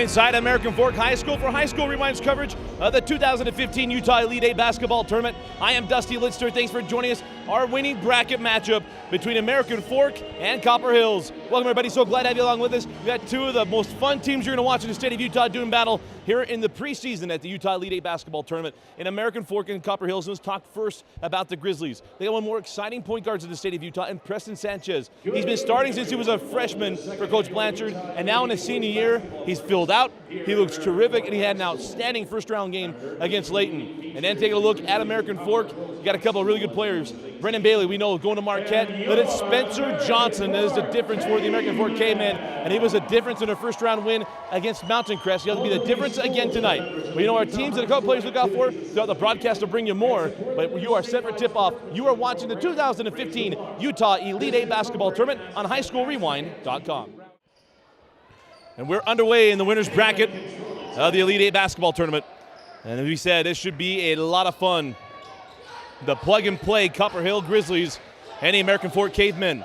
inside American Fork High School for High School Rewind's coverage of the 2015 Utah Elite Eight Basketball Tournament. I am Dusty Lidster. Thanks for joining us. Our winning bracket matchup between American Fork and Copper Hills. Welcome, everybody. So glad to have you along with us. We've got two of the most fun teams you're going to watch in the state of Utah doing battle here in the preseason at the Utah Elite Eight Basketball Tournament. In American Fork and Copper Hills, let's talk first about the Grizzlies. They got one more exciting point guards in the state of Utah, and Preston Sanchez. He's been starting since he was a freshman for Coach Blanchard, and now in his senior year, he's filled out. He looks terrific, and he had an outstanding first-round game against Layton. And then taking a look at American Fork, you got a couple of really good players. Brendan Bailey, we know, going to Marquette, but it's Spencer Johnson that is the difference for the American Fork Cavemen, and he was a difference in a first-round win against Mountain Crest. He'll be the difference again tonight. But you know, our teams and a couple players to look out for throughout the broadcast will bring you more, but you are set for tip-off. You are watching the 2015 Utah Elite Eight Basketball Tournament on highschoolrewind.com. And we're underway in the winner's bracket of the Elite Eight Basketball Tournament. And as we said, this should be a lot of fun. The plug-and-play Copper Hill Grizzlies and the American Fork Cavemen.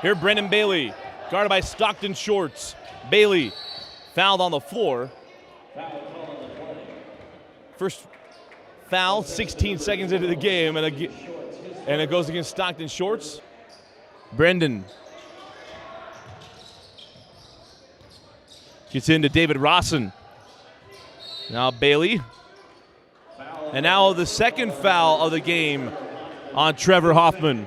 Here, Brendan Bailey, guarded by Stockton Shorts. Bailey fouled on the floor. First foul, 16 seconds into the game, and it goes against Stockton Shorts. Brendan gets into David Rawson. Now Bailey. And now the second foul of the game on Trevor Hoffman.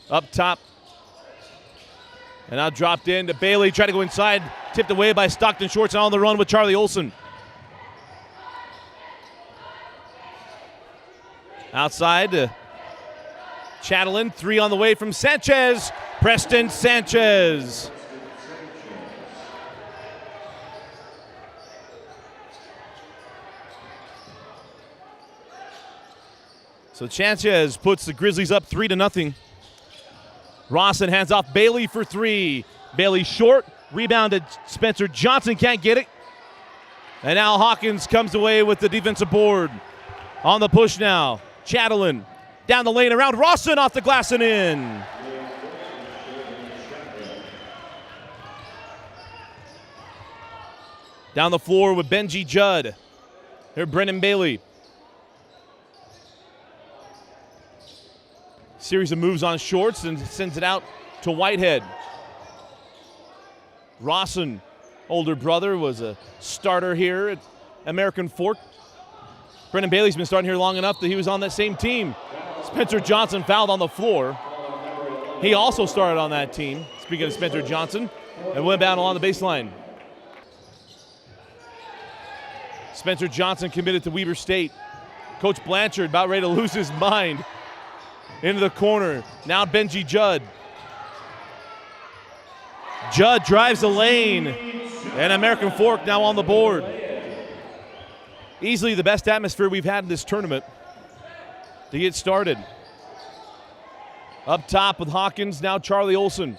Up top. And now dropped in to Bailey. Tried to go inside. Tipped away by Stockton Shorts, and on the run with Charlie Olson. Outside to Chatelain. Three on the way from Sanchez. Preston Sanchez. So Sanchez puts the Grizzlies up 3-0. Rawson hands off Bailey for three. Bailey short. Rebounded. Spencer Johnson can't get it. And now Hawkins comes away with the defensive board. On the push now. Chatelain down the lane around Rawson, off the glass and in. Down the floor with Benji Judd. Here, Brendan Bailey. Series of moves on Shorts and sends it out to Whitehead. Rawson, older brother, was a starter here at American Fork. Brendan Bailey's been starting here long enough that he was on that same team. Spencer Johnson fouled on the floor. He also started on that team, speaking of Spencer Johnson, and went down along the baseline. Spencer Johnson committed to Weber State. Coach Blanchard about ready to lose his mind. Into the corner. Now Benji Judd. Judd drives the lane. And American Fork now on the board. Easily the best atmosphere we've had in this tournament to get started. Up top with Hawkins, now Charlie Olson.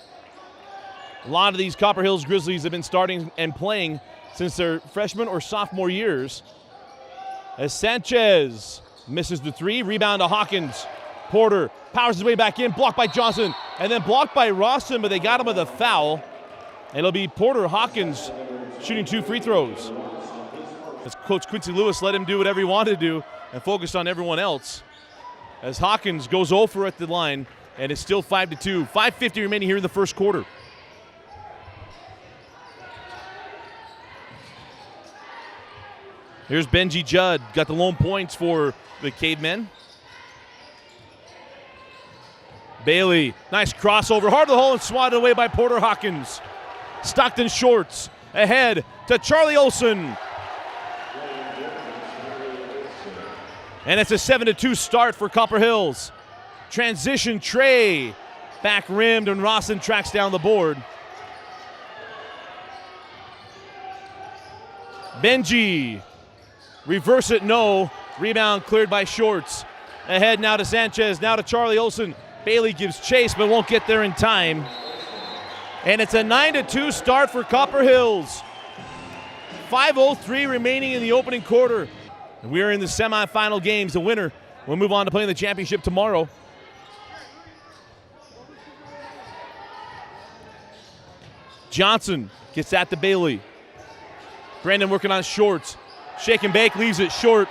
A lot of these Copper Hills Grizzlies have been starting and playing since their freshman or sophomore years. As Sanchez misses the three, rebound to Hawkins. Porter powers his way back in, blocked by Johnson, and then blocked by Rawson, but they got him with a foul. It'll be Porter Hawkins shooting two free throws. As Coach Quincy Lewis let him do whatever he wanted to do and focused on everyone else. As Hawkins goes 0 for at the line, and it's still 5-2. 5:50 remaining here in the first quarter. Here's Benji Judd, got the lone points for the Cavemen. Bailey, nice crossover, hard to the hole and swatted away by Porter Hawkins. Stockton Shorts ahead to Charlie Olson. And it's a 7-2 start for Copper Hills. Transition tray, back rimmed, and Rawson tracks down the board. Benji, reverse it, no. Rebound cleared by Shorts. Ahead now to Sanchez, now to Charlie Olson. Bailey gives chase, but won't get there in time. And it's a 9-2 start for Copper Hills. 5:03 remaining in the opening quarter. And we are in the semifinal games. The winner will move on to play in the championship tomorrow. Johnson gets that to Bailey. Brendan working on Shorts. Shake and bake, leaves it short.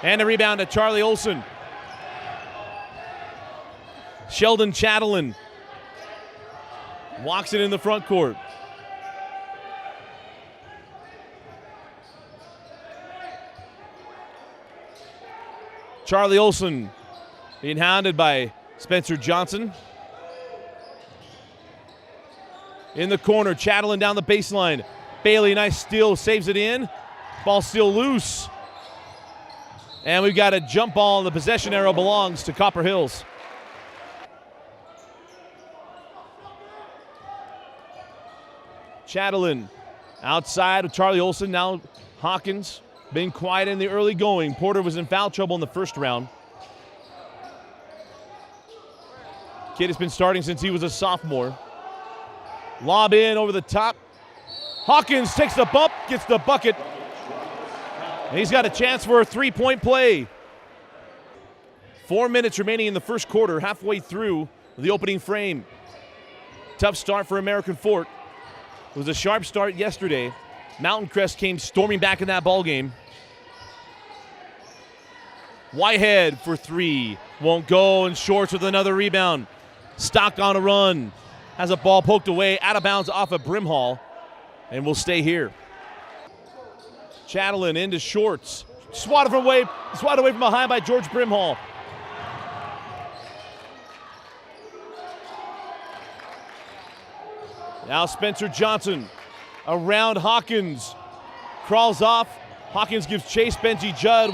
And a rebound to Charlie Olson. Sheldon Chatelain walks it in the front court. Charlie Olson being hounded by Spencer Johnson. In the corner, Chatelain down the baseline. Bailey, nice steal, saves it in. Ball still loose. And we've got a jump ball, and the possession arrow belongs to Copper Hills. Chatelain outside with Charlie Olson. Now Hawkins being quiet in the early going. Porter was in foul trouble in the first round. Kid has been starting since he was a sophomore. Lob in over the top. Hawkins takes the bump, gets the bucket. And he's got a chance for a three-point play. 4 minutes remaining in the first quarter, halfway through the opening frame. Tough start for American Fork. It was a sharp start yesterday. Mountain Crest came storming back in that ball game. Whitehead for three. Won't go, and Shorts with another rebound. Stock on a run. Has a ball poked away, out of bounds off of Brimhall, and will stay here. Chatelain into Shorts. Swatted away from behind by George Brimhall. Now Spencer Johnson around Hawkins. Crawls off. Hawkins gives chase. Benji Judd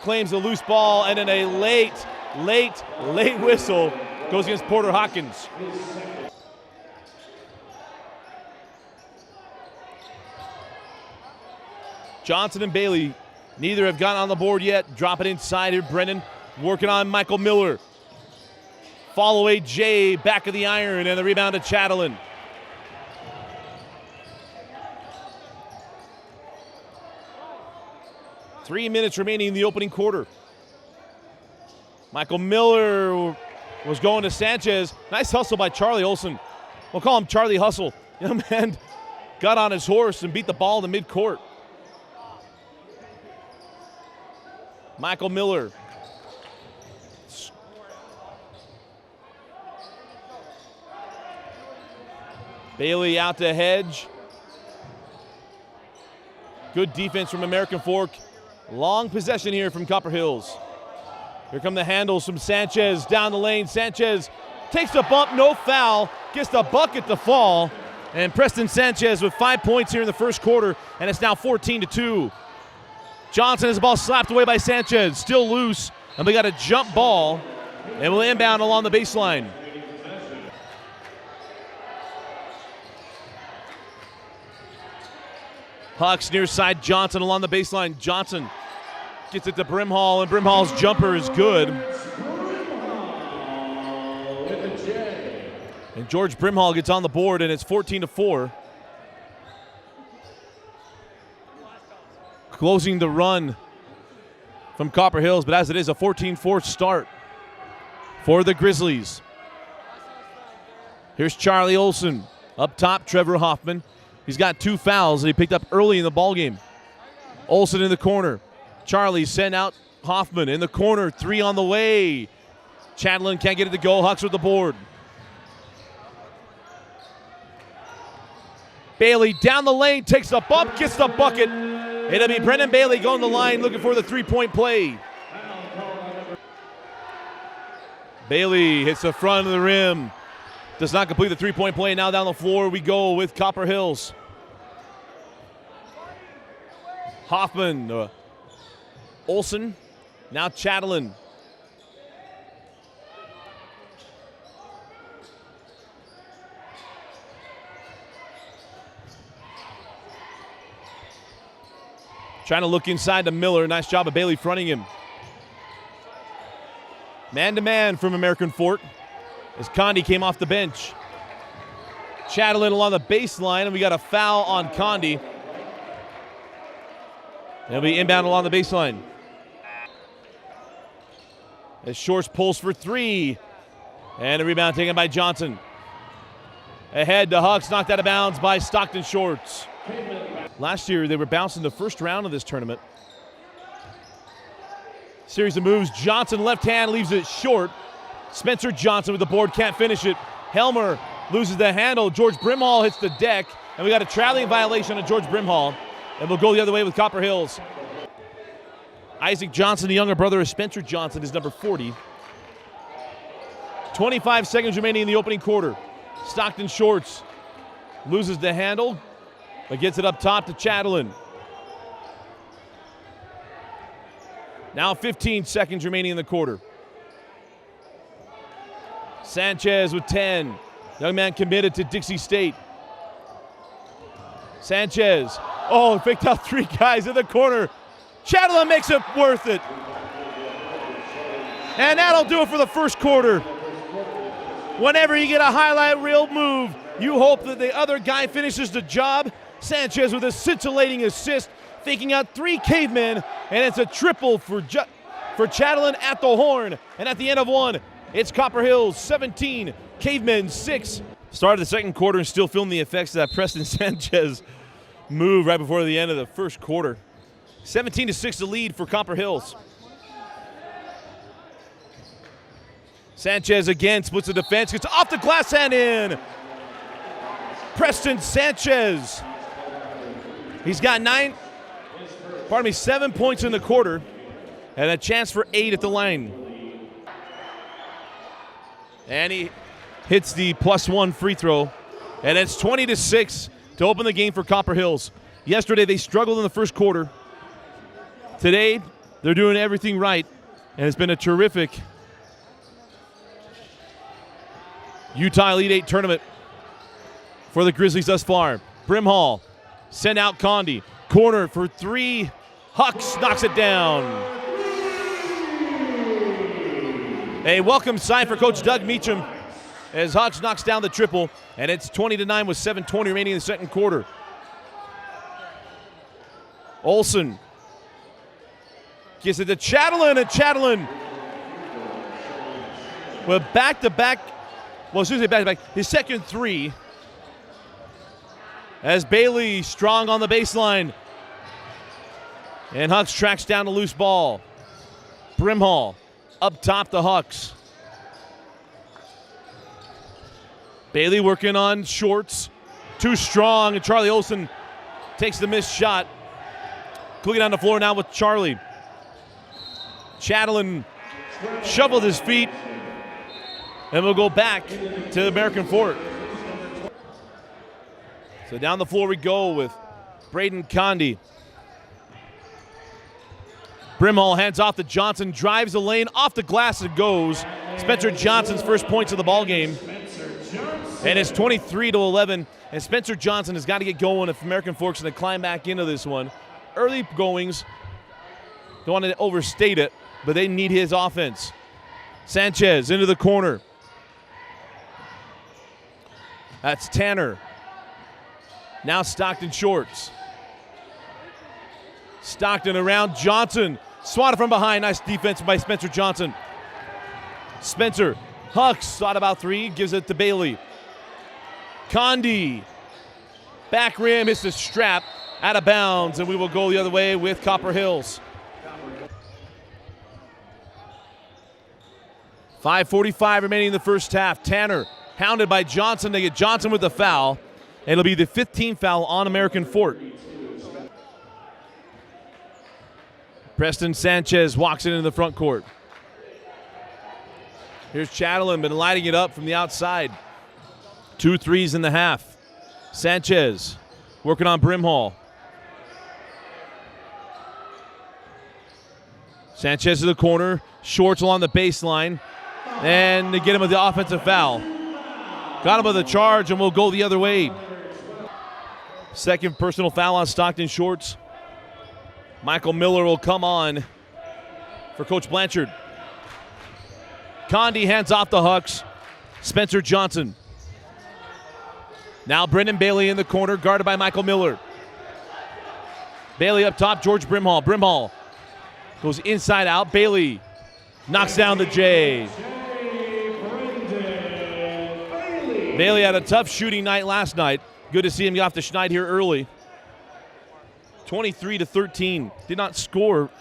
claims a loose ball, and then a late whistle goes against Porter Hawkins. Johnson and Bailey, neither have gotten on the board yet. Drop it inside here. Brennan working on Michael Miller. Fall away Jay, back of the iron, and the rebound to Chatelain. Three minutes remaining in the opening quarter. Michael Miller was going to Sanchez. Nice hustle by Charlie Olson. We'll call him Charlie Hustle. Young man got on his horse and beat the ball in the midcourt. Michael Miller. Bailey out to Hedge. Good defense from American Fork. Long possession here from Copper Hills. Here come the handles from Sanchez down the lane. Sanchez takes the bump, no foul, gets the bucket to fall. And Preston Sanchez with 5 points here in the first quarter, and it's now 14-2. Johnson has the ball slapped away by Sanchez, still loose, and we got a jump ball, and we'll inbound along the baseline. Hawks near side, Johnson along the baseline. Johnson gets it to Brimhall, and Brimhall's jumper is good. And George Brimhall gets on the board, and it's 14-4. Closing the run from Copper Hills, but as it is, a 14-4 start for the Grizzlies. Here's Charlie Olson. Up top, Trevor Hoffman. He's got 2 fouls that he picked up early in the ballgame. Olson in the corner. Charlie sent out Hoffman in the corner. 3 on the way. Chatelain can't get it to go. Hawks with the board. Bailey down the lane, takes the bump, gets the bucket. It'll be Brendan Bailey going to the line looking for the three-point play. Bailey hits the front of the rim. Does not complete the three-point play. Now down the floor we go with Copper Hills. Hoffman, Olson, now Chatelain. Trying to look inside to Miller. Nice job of Bailey fronting him. Man-to-man from American Fork as Condi came off the bench. Chatelain along the baseline, and we got a foul on Condi. It'll be inbound along the baseline. As Shorts pulls for 3. And a rebound taken by Johnson. Ahead to Hucks, knocked out of bounds by Stockton Shorts. Last year, they were bounced in the first round of this tournament. Series of moves. Johnson, left hand, leaves it short. Spencer Johnson with the board, can't finish it. Helmer loses the handle. George Brimhall hits the deck, and we got a traveling violation on George Brimhall, and we'll go the other way with Copper Hills. Isaac Johnson, the younger brother of Spencer Johnson, is number 40. 25 seconds remaining in the opening quarter. Stockton Shorts loses the handle, but gets it up top to Chatelain. Now 15 seconds remaining in the quarter. Sanchez with 10. Young man committed to Dixie State. Sanchez. Oh, picked out 3 guys in the corner. Chatelain makes it worth it. And that'll do it for the first quarter. Whenever you get a highlight reel move, you hope that the other guy finishes the job. Sanchez with a scintillating assist, faking out 3 cavemen, and it's a triple for Chatelain at the horn. And at the end of one, it's Copper Hills 17, Cavemen 6. Started the second quarter and still feeling the effects of that Preston Sanchez move right before the end of the first quarter. 17-6 the lead for Copper Hills. Sanchez again splits the defense, gets off the glass and in. Preston Sanchez. He's got 7 points in the quarter and a chance for 8 at the line. And he hits the +1 free throw, and it's 20-6 to open the game for Copper Hills. Yesterday they struggled in the first quarter. Today they're doing everything right, and it's been a terrific Utah Elite 8 tournament for the Grizzlies thus far. Brimhall sent out Condi. Corner for 3. Hucks knocks it down. A welcome sign for Coach Doug Meacham as Hucks knocks down the triple, and it's 20-9 with 7:20 remaining in the second quarter. Olsen gives it to Chatelain, and Chatelain with back-to-back, his second 3 as Bailey strong on the baseline. And Hucks tracks down a loose ball. Brimhall up top to Hucks. Bailey working on Shorts. Too strong, and Charlie Olsen takes the missed shot. Cooking on the floor now with Charlie. Chatelain shoveled his feet, and we'll go back to American Fork. So down the floor we go with Braden Condi. Brimhall hands off to Johnson, drives the lane, off the glass it goes. Spencer Johnson's first points of the ball game. And it's 23-11, and Spencer Johnson has got to get going if American Fork's going to climb back into this one. Early goings, don't want to overstate it, but they need his offense. Sanchez into the corner. That's Tanner. Now Stockton Shorts. Stockton around Johnson. Swatted from behind. Nice defense by Spencer Johnson. Spencer. Hucks thought about 3. Gives it to Bailey. Condi. Back rim. Hits the strap. Out of bounds. And we will go the other way with Copper Hills. 5:45 remaining in the first half. Tanner hounded by Johnson. They get Johnson with the foul. It'll be the 15th foul on American Fork. Preston Sanchez walks into the front court. Here's Chatelain, been lighting it up from the outside. 2 threes in the half. Sanchez working on Brimhall. Sanchez to the corner. Shorts along the baseline. And they get him with the offensive foul. Got him with a charge, and we'll go the other way. Second personal foul on Stockton Shorts. Michael Miller will come on for Coach Blanchard. Condi hands off the Hucks. Spencer Johnson. Now Brendan Bailey in the corner, guarded by Michael Miller. Bailey up top, George Brimhall. Brimhall goes inside out. Bailey knocks down the J. Bailey had a tough shooting night last night. Good to see him get off the schneid here early. 23-13. Did not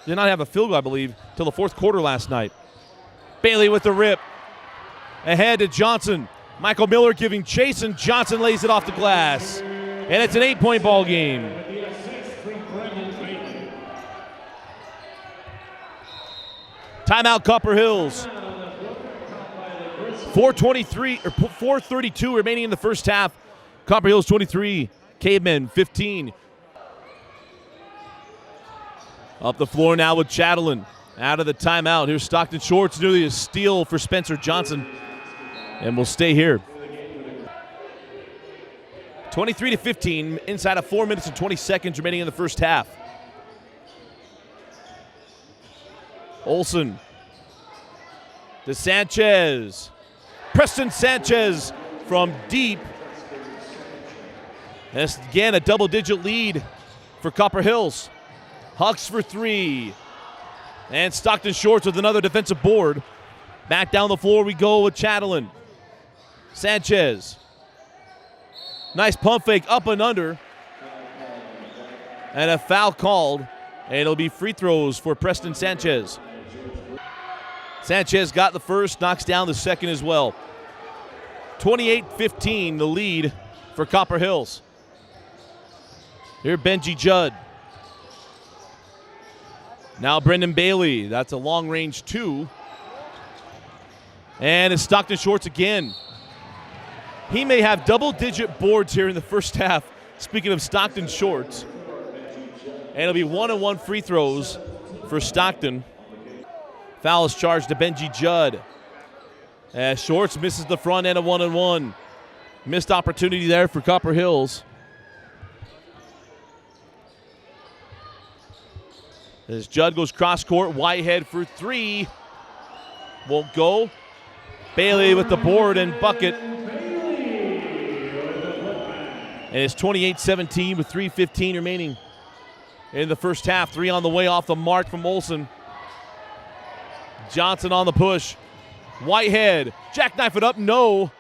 have a field goal, I believe, till the fourth quarter last night. Bailey with the rip. Ahead to Johnson. Michael Miller giving chase, and Johnson lays it off the glass. And it's an 8-point ball game. Timeout, Copper Hills. 4:32 remaining in the first half. Copper Hills 23, Cavemen 15. Up the floor now with Chatelain. Out of the timeout. Here's Stockton Shorts, nearly a steal for Spencer Johnson. And we'll stay here. 23-15, inside of 4 minutes and 20 seconds remaining in the first half. Olsen to Sanchez. Preston Sanchez from deep. That's again a double-digit lead for Copper Hills. Hucks for three. And Stockton Shorts with another defensive board. Back down the floor we go with Chatelain. Sanchez. Nice pump fake up and under. And a foul called. And it'll be free throws for Preston Sanchez. Sanchez got the first, knocks down the second as well. 28-15, the lead for Copper Hills. Here Benji Judd. Now Brendan Bailey. That's a long-range two. And it's Stockton Shorts again. He may have double-digit boards here in the first half. Speaking of Stockton Shorts. And it'll be 1-on-1 free throws for Stockton. Foul is charged to Benji Judd. As Shorts misses the front end of 1-on-1. Missed opportunity there for Copper Hills. As Judd goes cross-court, Whitehead for three. Won't go. Bailey with the board and bucket. And it's 28-17 with 3:15 remaining in the first half. Three on the way off the mark from Olsen. Johnson on the push. Whitehead, jackknife it up, no.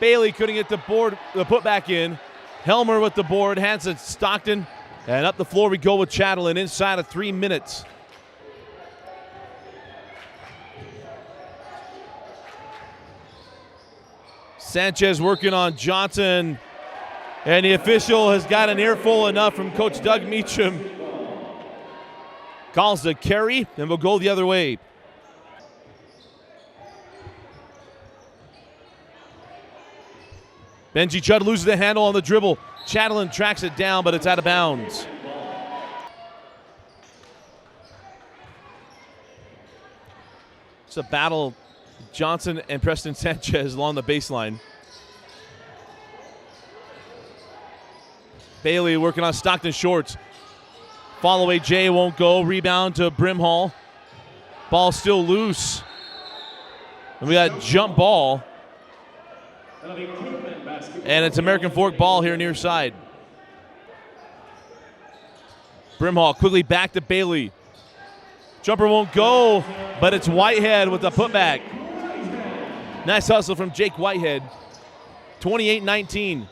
Bailey couldn't get the putback in. Helmer with the board, hands it Stockton. And up the floor we go with Chatelain inside of 3 minutes. Sanchez working on Johnson. And the official has got an earful enough from Coach Doug Meacham. Calls the carry, and we'll go the other way. Benji Judd loses the handle on the dribble. Chatelain tracks it down, but it's out of bounds. It's a battle, Johnson and Preston Sanchez along the baseline. Bailey working on Stockton Shorts. Fall away Jay won't go. Rebound to Brimhall. Ball still loose. And we got jump ball. And it's American Fork ball here near side. Brimhall quickly back to Bailey. Jumper won't go, but it's Whitehead with the putback. Nice hustle from Jake Whitehead. 28-19.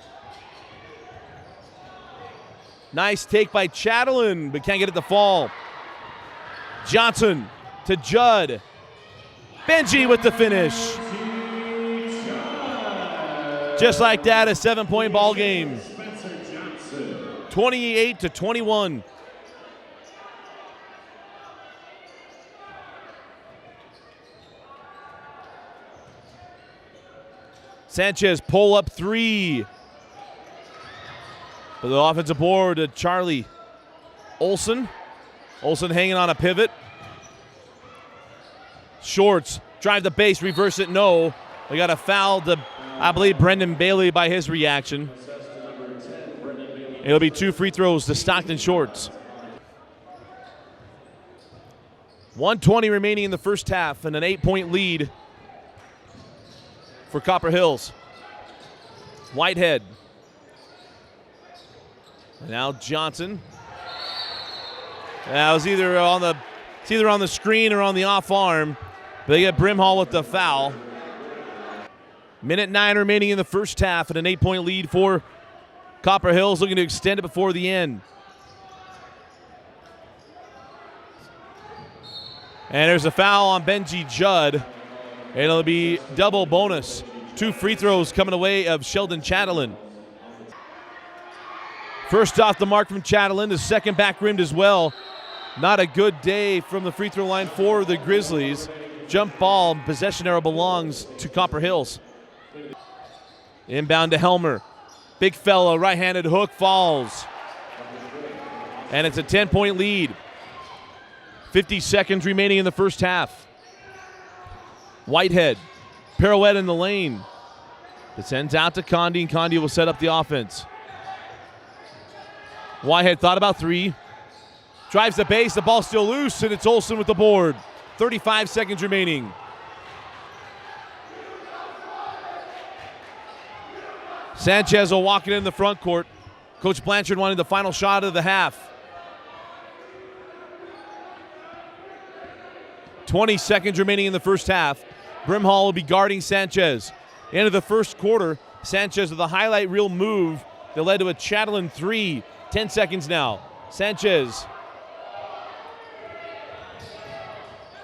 Nice take by Chatelain, but can't get it to fall. Johnson to Judd. Benji with the finish. Just like that, a 7-point ball game. 28-21. Sanchez pull up three. For the offensive board to Charlie Olsen. Olsen hanging on a pivot. Shorts drive the base, reverse it, no. We got a foul to, I believe, Brendan Bailey by his reaction. It'll be 2 free throws to Stockton Shorts. 1:20 remaining in the first half and an 8-point lead for Copper Hills. Whitehead. Now Johnson. That was either on the screen or on the off arm. But they get Brimhall with the foul. Minute 9 remaining in the first half and an 8-point lead for Copper Hills, looking to extend it before the end. And there's a foul on Benji Judd. And it'll be double bonus. 2 free throws coming away of Sheldon Chatelain. First off the mark from Chatelain, the second back rimmed as well. Not a good day from the free throw line for the Grizzlies. Jump ball, possession arrow belongs to Copper Hills. Inbound to Helmer. Big fella, right-handed hook falls. And it's a 10-point lead. 50 seconds remaining in the first half. Whitehead, pirouette in the lane. It sends out to Condi, and Condi will set up the offense. Whitehead thought about 3. Drives the base, the ball's still loose, and it's Olsen with the board. 35 seconds remaining. Sanchez will walk it in the front court. Coach Blanchard wanted the final shot of the half. 20 seconds remaining in the first half. Brimhall will be guarding Sanchez. End of the first quarter, Sanchez with a highlight reel move that led to a Chatelain 3. 10 seconds now. Sanchez.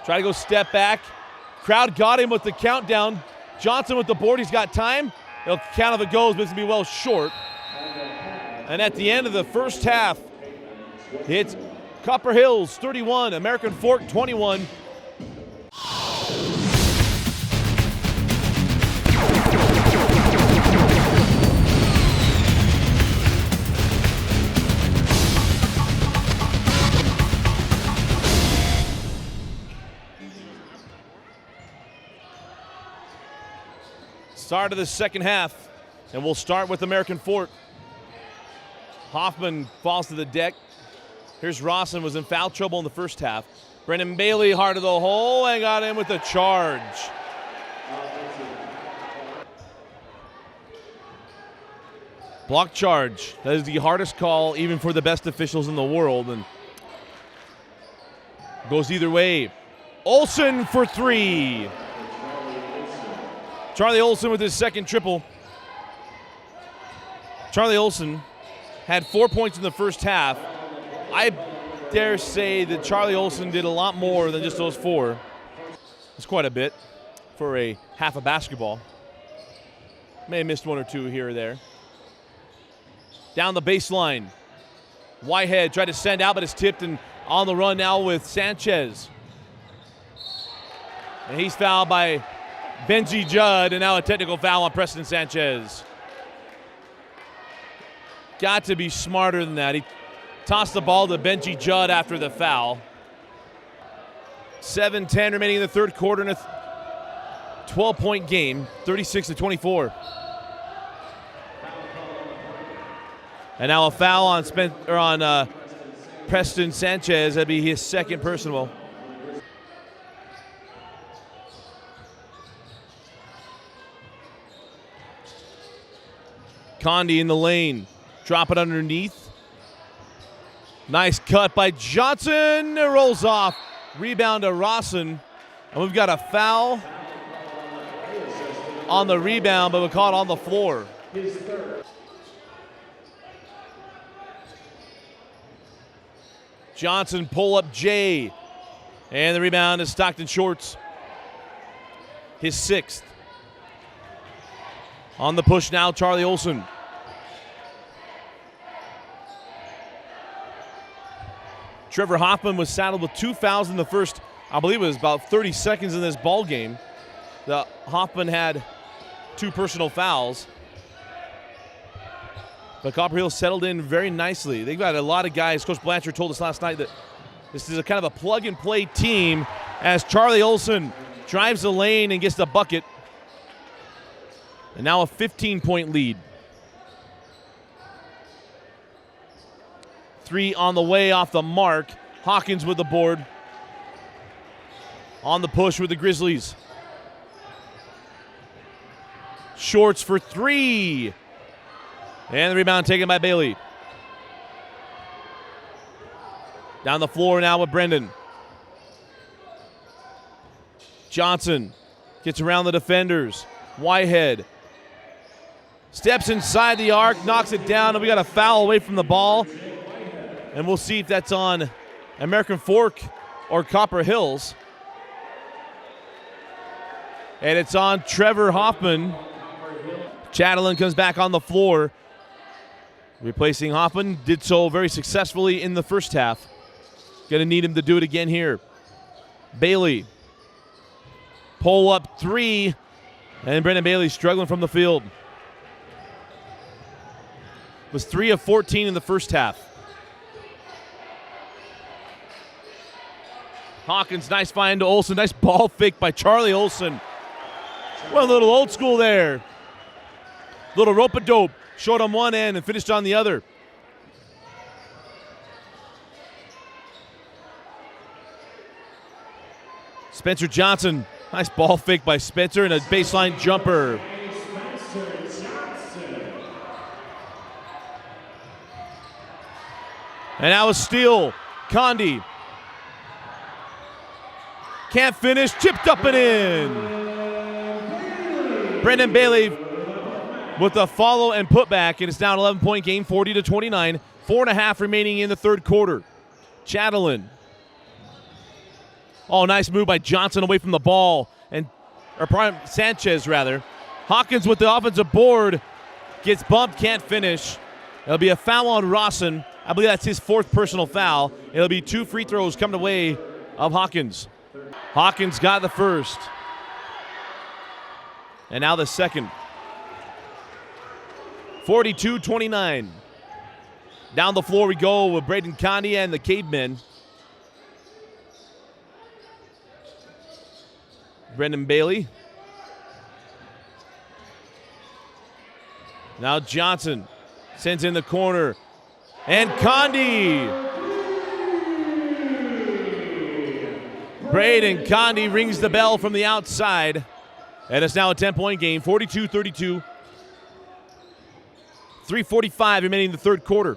Try to go step back. Crowd got him with the countdown. Johnson with the board. He's got time. He'll count if it goes, but it's going to be well short. And at the end of the first half, it's Copper Hills 31, American Fork 21. Start of the second half, and we'll start with American Fork. Hoffman falls to the deck. Here's Rawson, was in foul trouble in the first half. Brendan Bailey hard to the hole and got in with the charge. Block charge. That is the hardest call even for the best officials in the world, and goes either way. Olsen for 3. Charlie Olsen with his second triple. Charlie Olsen had 4 points in the first half. I dare say that Charlie Olsen did a lot more than just those 4. It's quite a bit for a half of basketball. May have missed 1 or 2 here or there. Down the baseline. Whitehead tried to send out, but it's tipped and on the run now with Sanchez. And he's fouled by Benji Judd, and now a technical foul on Preston Sanchez. Got to be smarter than that. He tossed the ball to Benji Judd after the foul. 7:10 remaining in the third quarter in a 12-point game, 36-24. And now a foul on Preston Sanchez. That'd be his second personal. Condi in the lane. Drop it underneath. Nice cut by Johnson. It rolls off. Rebound to Rawson. And we've got a foul on the rebound, but we caught on the floor. Johnson pull up Jay. And the rebound is Stockton Shorts. His 6th. On the push now, Charlie Olsen. Trevor Hoffman was saddled with 2 fouls in the first, I believe it was about 30 seconds in this ball game. Hoffman had 2 personal fouls. But Copper Hills settled in very nicely. They've got a lot of guys. Coach Blanchard told us last night that this is a kind of a plug-and-play team as Charlie Olsen drives the lane and gets the bucket. And now a 15-point lead. 3 on the way off the mark. Hawkins with the board. On the push with the Grizzlies. Shorts for 3. And the rebound taken by Bailey. Down the floor now with Brendan. Johnson gets around the defenders. Whitehead steps inside the arc, knocks it down, and we got a foul away from the ball. And we'll see if that's on American Fork or Copper Hills. And it's on Trevor Hoffman. Chatelain comes back on the floor, replacing Hoffman. Did so very successfully in the first half. Going to need him to do it again here. Bailey. Pull up three. And Brendan Bailey struggling from the field. Was 3 of 14 in the first half. Hawkins, nice find to Olsen. Nice ball fake by Charlie Olsen. Well, a little old school there. Little rope-a-dope. Showed on one end and finished on the other. Spencer Johnson. Nice ball fake by Spencer and a baseline jumper. And now a steal. Condi. Can't finish. Chipped up and in. Brendan Bailey with the follow and putback. And it's now an 11-point game, 40-29. 4.5 remaining in the third quarter. Chatelain. Oh, nice move by Johnson away from the ball. Sanchez, rather. Hawkins with the offensive board. Gets bumped, can't finish. It'll be a foul on Rawson. I believe that's his 4th personal foul. It'll be 2 free throws coming away of Hawkins. Hawkins got the first. And now the second. 42-29. Down the floor we go with Braden Condi and the Cavemen. Brendan Bailey. Now Johnson sends in the corner. And Condi. Braden Condi rings the bell from the outside. And it's now a 10-point game, 42-32. 3:45 remaining in the third quarter.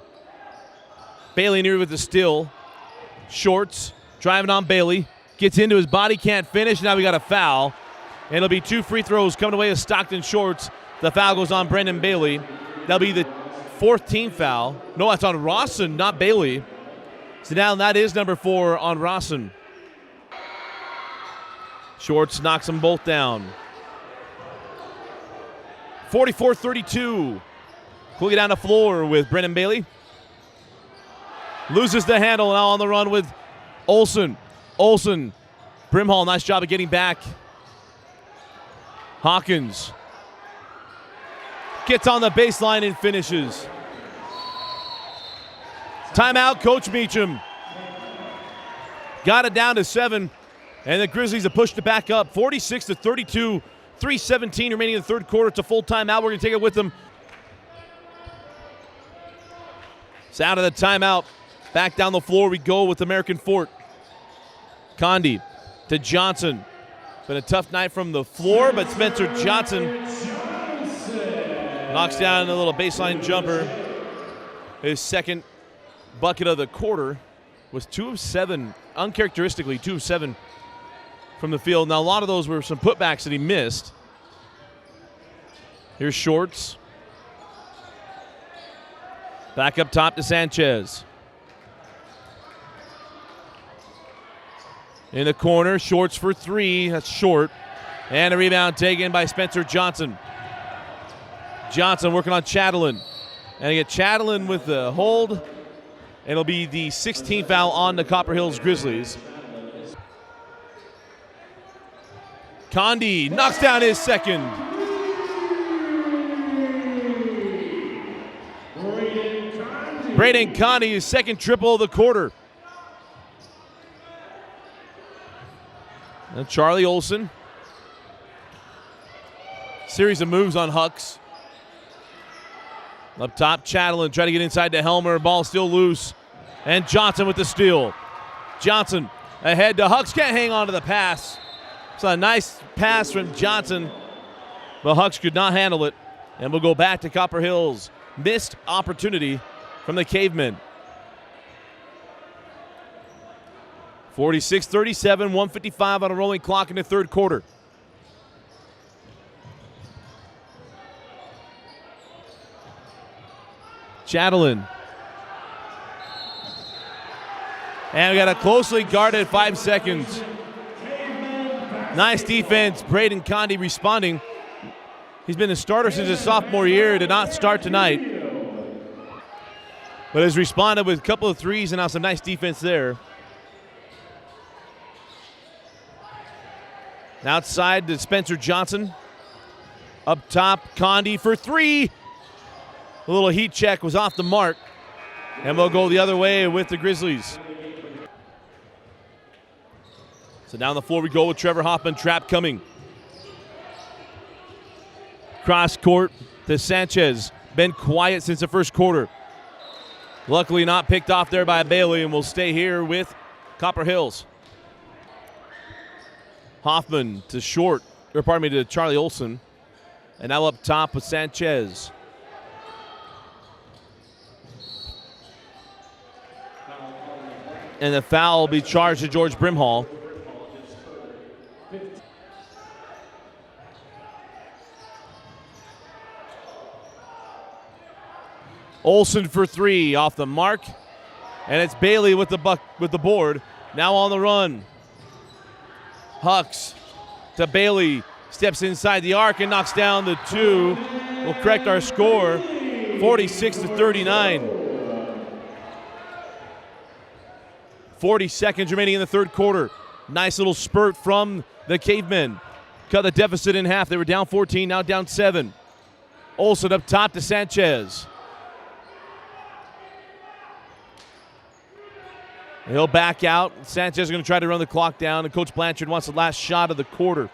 Bailey near with the steal. Shorts driving on Bailey. Gets into his body, can't finish. Now we got a foul. And it'll be 2 free throws coming away as Stockton Shorts. The foul goes on Brendan Bailey. That'll be the 4th team foul. No, that's on Rawson, not Bailey. So now that is number 4 on Rawson. Shorts knocks them both down. 44-32. Quickly down the floor with Brendan Bailey. Loses the handle, now on the run with Olsen. Olsen. Brimhall, nice job of getting back. Hawkins. Gets on the baseline and finishes. Timeout, Coach Meacham. Got it down to 7, and the Grizzlies have pushed it back up. 46-32, 3:17 remaining in the third quarter. It's a full timeout. We're going to take it with them. It's out of the timeout. Back down the floor we go with American Fork. Condi to Johnson. Been a tough night from the floor, but Spencer Johnson knocks down a little baseline jumper. His second bucket of the quarter was 2 of 7, uncharacteristically 2 of 7 from the field. Now a lot of those were some putbacks that he missed. Here's Shorts. Back up top to Sanchez. In the corner, Shorts for 3. That's short. And a rebound taken by Spencer Johnson. Johnson working on Chatelain. And get Chatelain with the hold. It'll be the 16th foul on the Copper Hills Grizzlies. Condi knocks down his second. Braden Condi, his second triple of the quarter. And Charlie Olsen. Series of moves on Hucks. Up top, Chatelain trying to get inside to Helmer. Ball still loose. And Johnson with the steal. Johnson ahead to Hucks. Can't hang on to the pass. It's a nice pass from Johnson, but Hucks could not handle it. And we'll go back to Copper Hills. Missed opportunity from the Cavemen. 46-37, 1:55 on a rolling clock in the third quarter. Chatelain. And we got a closely guarded 5 seconds. Nice defense. Braden Condi responding. He's been a starter since his sophomore year. Did not start tonight, but has responded with a couple of threes and now some nice defense there. Outside to Spencer Johnson. Up top, Condi for three. A little heat check was off the mark. And we'll go the other way with the Grizzlies. So down the floor we go with Trevor Hoffman. Trap coming. Cross court to Sanchez. Been quiet since the first quarter. Luckily not picked off there by Bailey, and will stay here with Copper Hills. Hoffman to to Charlie Olson. And now up top with Sanchez. And the foul will be charged to George Brimhall. Olson for three off the mark. And it's Bailey with the board. Now on the run. Hucks to Bailey. Steps inside the arc and knocks down the two. We'll correct our score. 46-39. 40 seconds remaining in the third quarter. Nice little spurt from the Cavemen. Cut the deficit in half. They were down 14, now down 7. Olson up top to Sanchez. He'll back out. Sanchez is going to try to run the clock down, and Coach Blanchard wants the last shot of the quarter.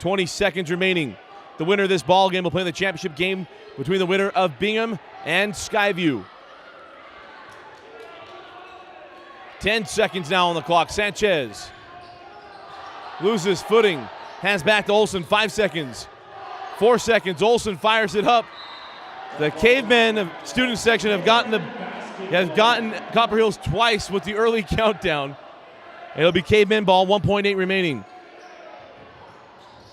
20 seconds remaining. The winner of this ball game will play in the championship game between the winner of Bingham and Skyview. 10 seconds now on the clock. Sanchez loses footing. Hands back to Olson. 5 seconds. 4 seconds. Olson fires it up. The Cavemen student section have gotten Copper Hills twice with the early countdown. It'll be Cavemen ball. 1.8 remaining.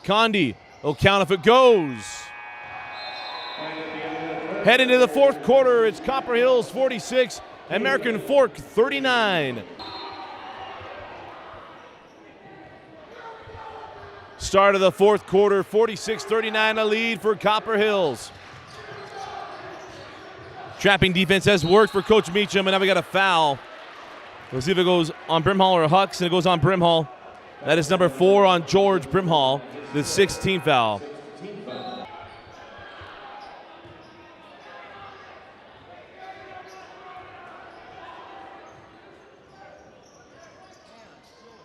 Condi will count if it goes. Head into the fourth quarter. It's Copper Hills 46. American Fork 39. Start of the fourth quarter, 46-39, a lead for Copper Hills. Trapping defense has worked for Coach Meacham, and now we got a foul. We'll see if it goes on Brimhall or Hucks, and it goes on Brimhall. That is number 4 on George Brimhall, the 16th foul.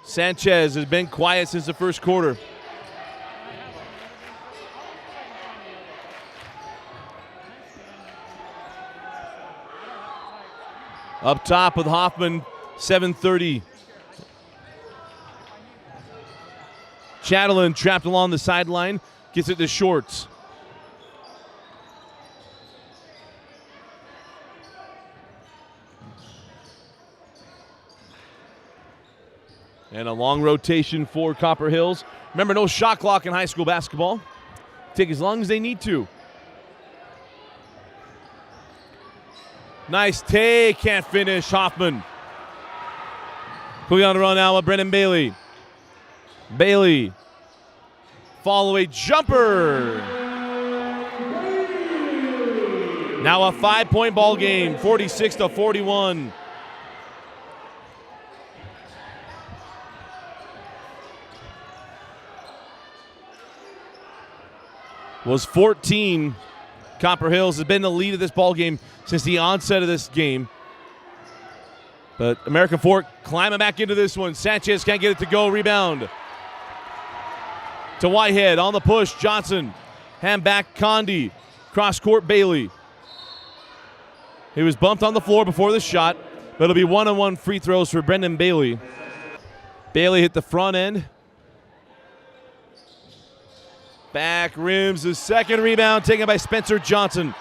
Sanchez has been quiet since the first quarter. Up top with Hoffman, 7:30. Chatelain trapped along the sideline, gets it to Shorts. And a long rotation for Copper Hills. Remember, no shot clock in high school basketball. Take as long as they need to. Nice take, can't finish. Hoffman. Putting on the run now with Brendan Bailey. Bailey. Fall away jumper. Now a 5-point ball game, 46-41. Was 14. Copper Hills has been the lead of this ball game since the onset of this game. But American Fork climbing back into this one. Sanchez can't get it to go. Rebound to Whitehead on the push. Johnson. Hand back Condi. Cross court Bailey. He was bumped on the floor before the shot, but it'll be 1-on-1 free throws for Brendan Bailey. Bailey hit the front end. Back rims, the second rebound taken by Spencer Johnson.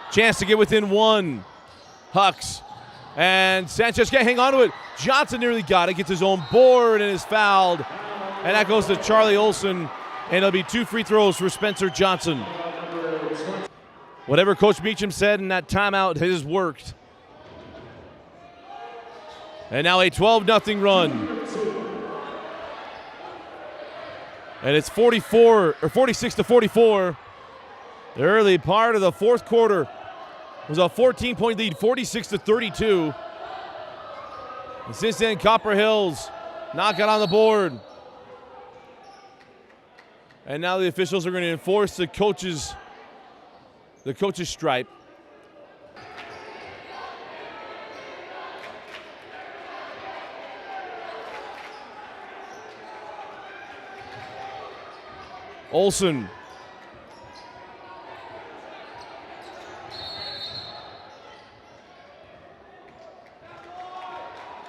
Chance to get within one. Hucks. And Sanchez can't hang on to it. Johnson nearly got it, gets his own board and is fouled. And that goes to Charlie Olson. And it'll be 2 free throws for Spencer Johnson. Whatever Coach Meacham said in that timeout has worked. And now a 12-0 run. And it's 46-44. The early part of the fourth quarter was a 14-point lead, 46-32. And since then, Copper Hills not got on the board. And now the officials are going to enforce the coach's stripe. Olsen.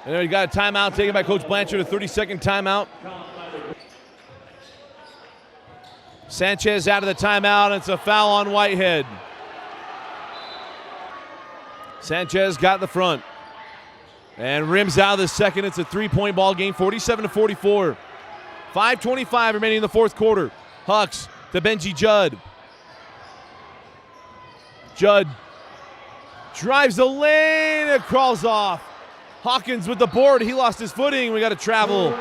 And then we got a timeout taken by Coach Blanchard, a 30-second timeout. Sanchez out of the timeout, and it's a foul on Whitehead. Sanchez got the front and rims out of the second. It's a three-point ball game, 47-44. 5:25 remaining in the fourth quarter. Hucks to Benji Judd. Judd drives the lane and crawls off. Hawkins with the board. He lost his footing. We got a traveling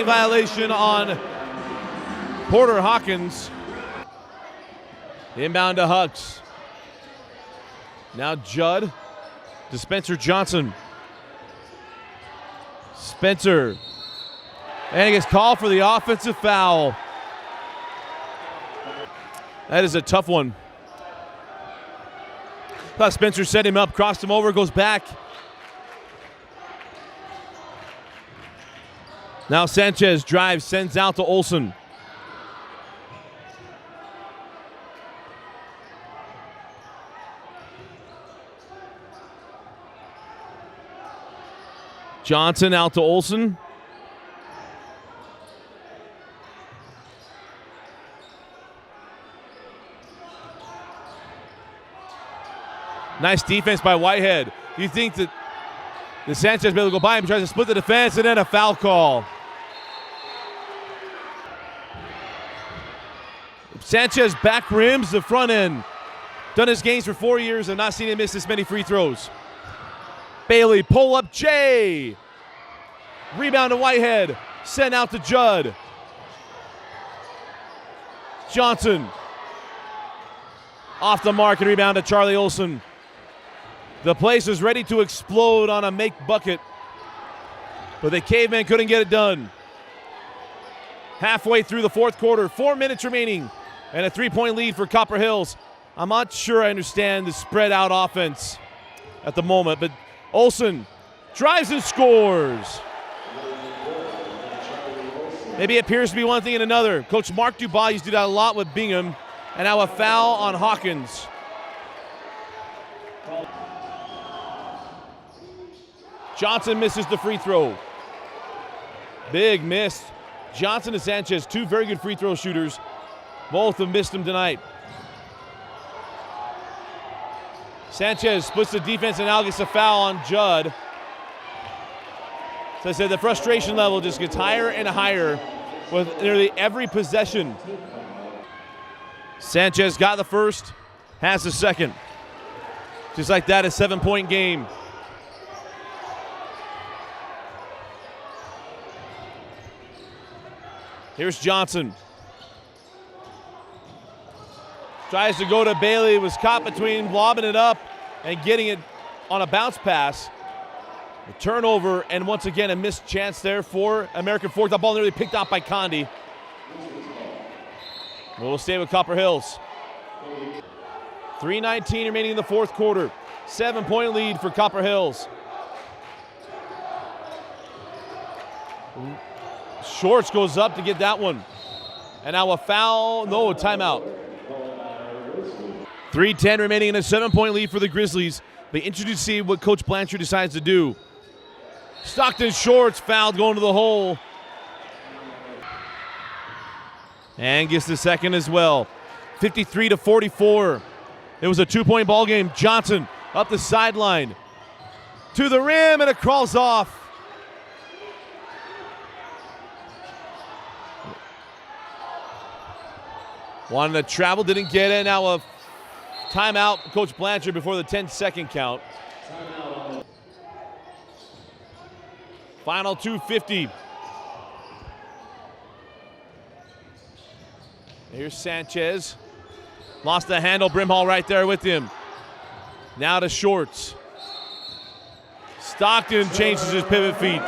violation on Porter Hawkins. Inbound to Hucks. Now Judd to Spencer Johnson. Spencer. And he gets called for the offensive foul. That is a tough one. Thought Spencer set him up, crossed him over, goes back. Now Sanchez drives, sends out to Olsen. Johnson out to Olsen. Nice defense by Whitehead. You think that the Sanchez will be able to go by him, tries to split the defense, and then a foul call. Sanchez back rims the front end. Done his games for 4 years and not seen him miss this many free throws. Bailey, pull up Jay. Rebound to Whitehead. Sent out to Judd. Johnson. Off the mark and rebound to Charlie Olsen. The place is ready to explode on a make bucket, but the Cavemen couldn't get it done. Halfway through the fourth quarter, 4 minutes remaining, and a 3-point lead for Copper Hills. I'm not sure I understand the spread out offense at the moment, but Olsen drives and scores. Maybe it appears to be one thing and another. Coach Mark Dubois used to do that a lot with Bingham, and now a foul on Hawkins. Johnson misses the free throw. Big miss. Johnson and Sanchez, two very good free throw shooters. Both have missed them tonight. Sanchez splits the defense and now gets a foul on Judd. So I said the frustration level just gets higher and higher with nearly every possession. Sanchez got the first, has the second. Just like that, a 7-point game. Here's Johnson. Tries to go to Bailey, was caught between lobbing it up and getting it on a bounce pass. A turnover, and once again a missed chance there for American Fork. The ball nearly picked off by Condi. We'll stay with Copper Hills. 3:19 remaining in the fourth quarter. 7-point lead for Copper Hills. Shorts goes up to get that one. And now a foul, no, a timeout. 3:10 remaining in a 7-point lead for the Grizzlies. Be interested to see what Coach Blanchard decides to do. Stockton Shorts fouled going to the hole. And gets the second as well. 53-44. It was a 2-point ball game. Johnson up the sideline. To the rim, and it crawls off. Wanted to travel, didn't get it. Now a Timeout, Coach Blanchard, before the 10-second count. Final 2:50. Here's Sanchez. Lost the handle, Brimhall right there with him. Now to Shorts. Stockton changes his pivot feet.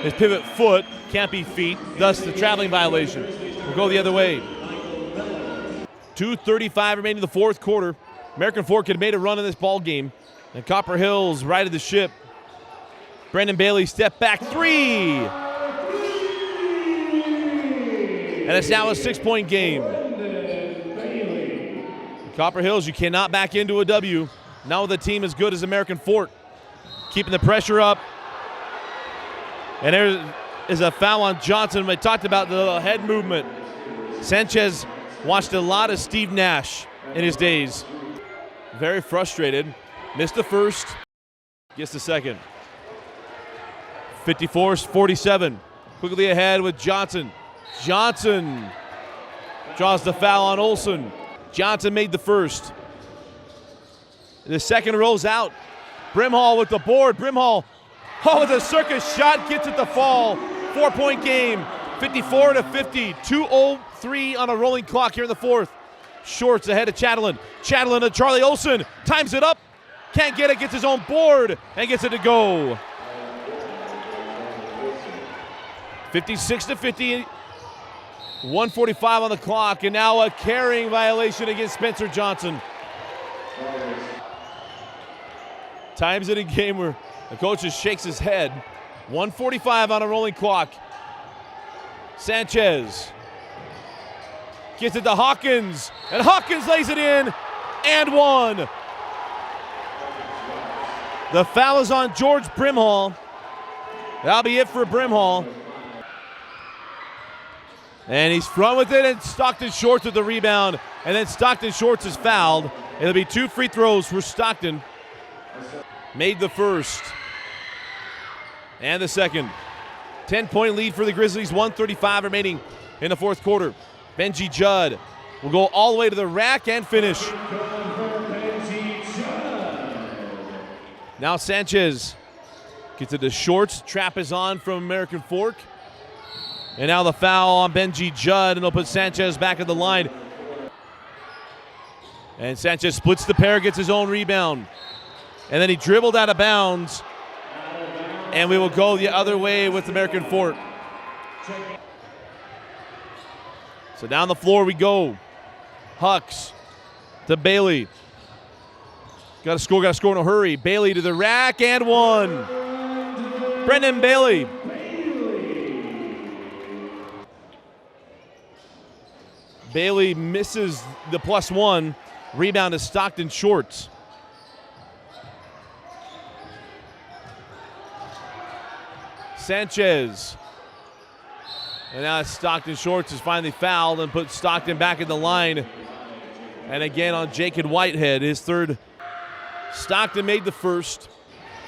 His pivot foot, can't be feet, thus the traveling violation. We'll go the other way. 2:35 remaining in the fourth quarter. American Fork had made a run in this ball game, and Copper Hills righted the ship. Brendan Bailey step back three. And it's now a 6-point game. Copper Hills, you cannot back into a W. Not with a team as good as American Fork. Keeping the pressure up. And there is a foul on Johnson. We talked about the head movement. Sanchez watched a lot of Steve Nash in his days. Very frustrated. Missed the first. Gets the second. 54-47. Quickly ahead with Johnson. Johnson draws the foul on Olsen. Johnson made the first. The second rolls out. Brimhall with the board. Brimhall, with a circus shot, gets it to fall. 4-point game, 54-50. 2:03 on a rolling clock here in the fourth. Shorts ahead of Chatelain. Chatelain to Charlie Olsen. Times it up. Can't get it, gets his own board, and gets it to go. 56-50. 1:45 on the clock, and now a carrying violation against Spencer Johnson. Times it in game where the coach just shakes his head. 1:45 on a rolling clock. Sanchez gets it to Hawkins, and Hawkins lays it in, and one. The foul is on George Brimhall. That'll be it for Brimhall. And he's front with it, and Stockton Shorts with the rebound. And then Stockton Shorts is fouled. It'll be 2 free throws for Stockton. Made the first. And the second. 10-point lead for the Grizzlies, 1:35 remaining in the fourth quarter. Benji Judd will go all the way to the rack and finish. Now Sanchez gets it to Shorts. Trap is on from American Fork. And now the foul on Benji Judd, and they'll put Sanchez back at the line. And Sanchez splits the pair, gets his own rebound. And then he dribbled out of bounds. And we will go the other way with American Fork. So down the floor we go. Hucks to Bailey. Got to score in a hurry. Bailey to the rack, and one. Brendan Bailey. Bailey misses the +1. Rebound to Stockton Shorts. Sanchez. And now Stockton Shorts is finally fouled and puts Stockton back in the line. And again on Jacob Whitehead, his third. Stockton made the first,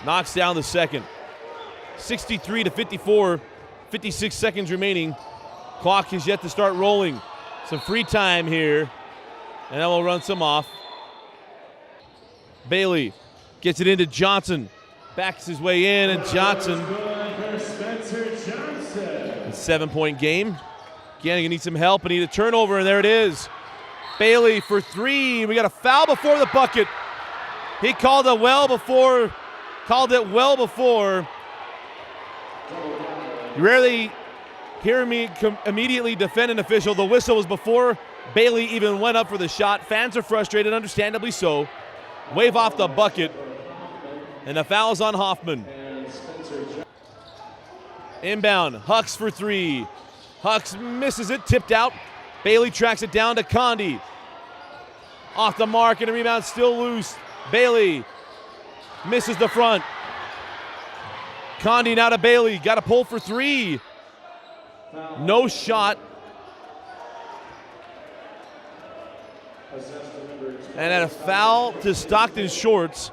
knocks down the second. 63-54, 56 seconds remaining. Clock is yet to start rolling. Some free time here, and then we'll run some off. Bailey gets it into Johnson. Backs his way in, and Johnson. A 7-point game. Again, you need some help. I need a turnover, and there it is. Bailey for three. We got a foul before the bucket. He called it well before. You rarely hear me immediately defend an official. The whistle was before Bailey even went up for the shot. Fans are frustrated, understandably so. Wave off the bucket. And the foul is on Hoffman. Inbound, Hucks for three. Hucks misses it, tipped out. Bailey tracks it down to Condi. Off the mark, and the rebound still loose. Bailey misses the front. Condi now to Bailey, got to pull for three. No shot. And at a foul to Stockton Shorts.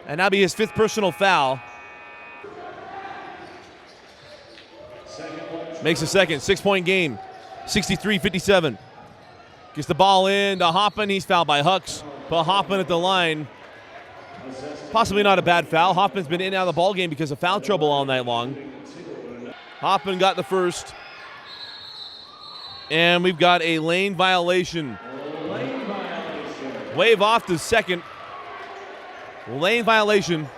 And that'll be his 5th personal foul. Makes a second, 6-point game, 63-57. Gets the ball in to Hoffman. He's fouled by Hucks. But Hoffman at the line. Possibly not a bad foul. Hoffman's been in and out of the ball game because of foul trouble all night long. Hoffman got the first. And we've got a lane violation. Wave off to second. Lane violation.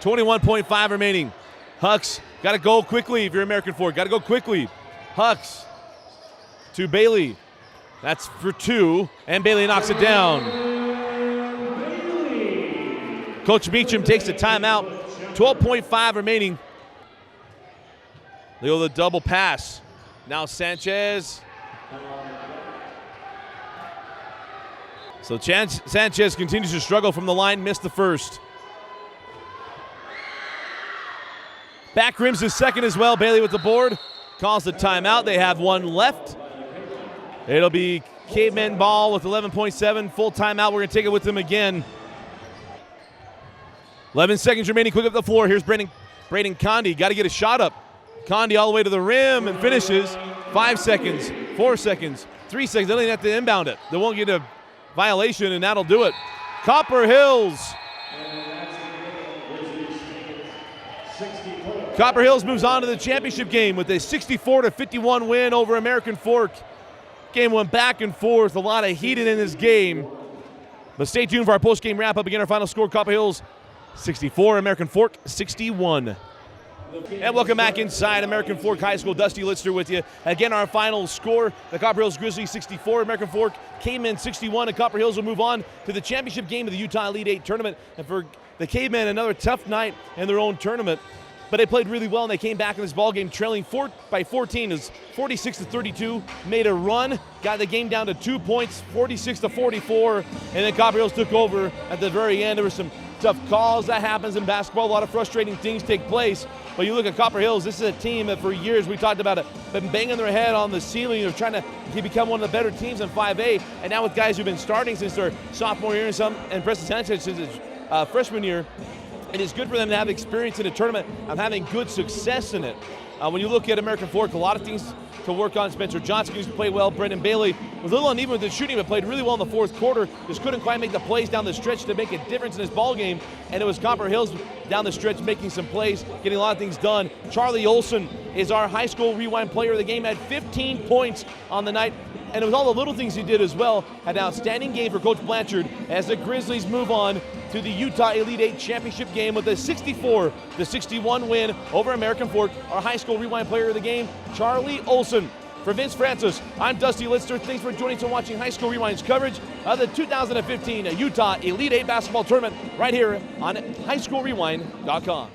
21.5 remaining. Hucks, got to go quickly if you're American Fork. Got to go quickly. Hucks to Bailey. That's for 2, and Bailey knocks it down. Coach Meacham takes a timeout. 12.5 remaining. Leo the double pass. Now Sanchez. So Sanchez continues to struggle from the line, missed the first. Back rims his second as well. Bailey with the board. Calls the timeout. They have one left. It'll be Cavemen ball with 11.7. Full timeout. We're going to take it with them again. 11 seconds remaining. Quick up the floor. Here's Braden Condi. Got to get a shot up. Condi all the way to the rim and finishes. 5 seconds, 4 seconds, 3 seconds. They don't even have to inbound it. They won't get a violation, and that'll do it. Copper Hills. Copper Hills moves on to the championship game with a 64-51 win over American Fork. Game went back and forth, a lot of heat in this game. But stay tuned for our post-game wrap-up. Again, our final score, Copper Hills 64, American Fork 61. And welcome back inside American Fork High School. Dusty Litster with you. Again, our final score, the Copper Hills Grizzlies 64, American Fork Cavemen 61, and Copper Hills will move on to the championship game of the Utah Elite 8 tournament. And for the Cavemen, another tough night in their own tournament. But they played really well, and they came back in this ball game trailing by 14. It was 46-32. Made a run, got the game down to 2 points, 46-44, and then Copper Hills took over at the very end. There were some tough calls. That happens in basketball. A lot of frustrating things take place. But you look at Copper Hills, this is a team that for years we talked about it, been banging their head on the ceiling of trying to become one of the better teams in 5A. And now with guys who've been starting since their sophomore year and Preston Sanchez since his freshman year, it is good for them to have experience in a tournament of having good success in it. When you look at American Fork, a lot of things to work on. Spencer Johnson used to play well. Brendan Bailey was a little uneven with the shooting, but played really well in the fourth quarter. Just couldn't quite make the plays down the stretch to make a difference in this ball game. And it was Copper Hills down the stretch making some plays, getting a lot of things done. Charlie Olson is our high school rewind player of the game, had 15 points on the night. And it was all the little things he did as well. Had an outstanding game for Coach Blanchard as the Grizzlies move on to the Utah Elite 8 championship game with a 64-61 win over American Fork. Our high school rewind player of the game, Charlie Olson. For Vince Francis, I'm Dusty Litster. Thanks for joining us and watching High School Rewind's coverage of the 2015 Utah Elite 8 basketball tournament right here on highschoolrewind.com.